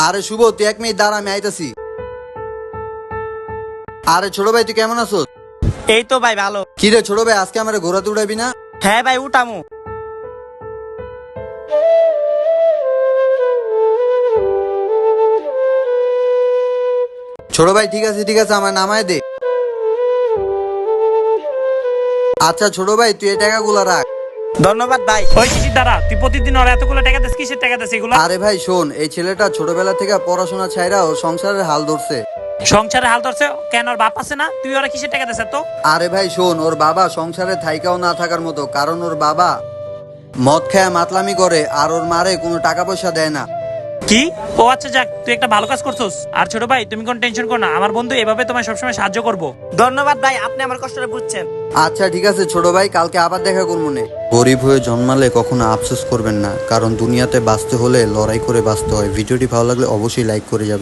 আরে শুভ, তুই 1 মিনিট দাঁড়া, আমি আইতাছি। আরে ছোট ভাই, তুই কেমন আছো? এই তো ভাই ভালো। কি রে ছোট ভাই, আজকে আমার ঘোরাতে উড়াবি না? হ্যাঁ ভাই উঠামু। ছোট ভাই ঠিক আছে ঠিক আছে, আমার নামায় দে। আচ্ছা ছোট ভাই, তুই এই টাকাগুলো রাখ। ধন্যবাদ ভাই। ওই শিশির দাঁড়া, তুই প্রতিদিন ওর এতগুলো টাকা দিস, কিসের টাকা দিস এগুলো? আরে ভাই শোন, এই ছেলেটা ছোটবেলা থেকে পড়াশোনা ছাইরা ও সংসারের হাল ধরছে। সংসারে হাল ধরছে কেন? ওর বাপ আছে না? তুই ওরা কিসের টাকা দিস তো? আরে ভাই শোন, ওর বাবা সংসারে থাইকাও না থাকার মতো, কারণ ওর বাবা মদ খায় মাতলামি করে আর ওর মারে কোনো টাকা পয়সা দেয় না। কি? ও আচ্ছা, যাক, তুই একটা ভালো কাজ করছস। আর ছোট ভাই, তুমি কোন টেনশন করো না, আমার বন্ধু এভাবে তোমায় সবসময় সাহায্য করবো। ধন্যবাদ ভাই, আপনি আমার কষ্টটা বুঝছেন। আচ্ছা ঠিক আছে ছোট ভাই, কালকে আবার দেখা করবো নে। গরিব হয়ে জন্মালে কখনো আফসোস করবেন না, কারণ দুনিয়াতে বাঁচতে হলে লড়াই করে বাঁচতে হয়। ভিডিওটি ভালো লাগলে অবশ্যই লাইক করে যাবেন।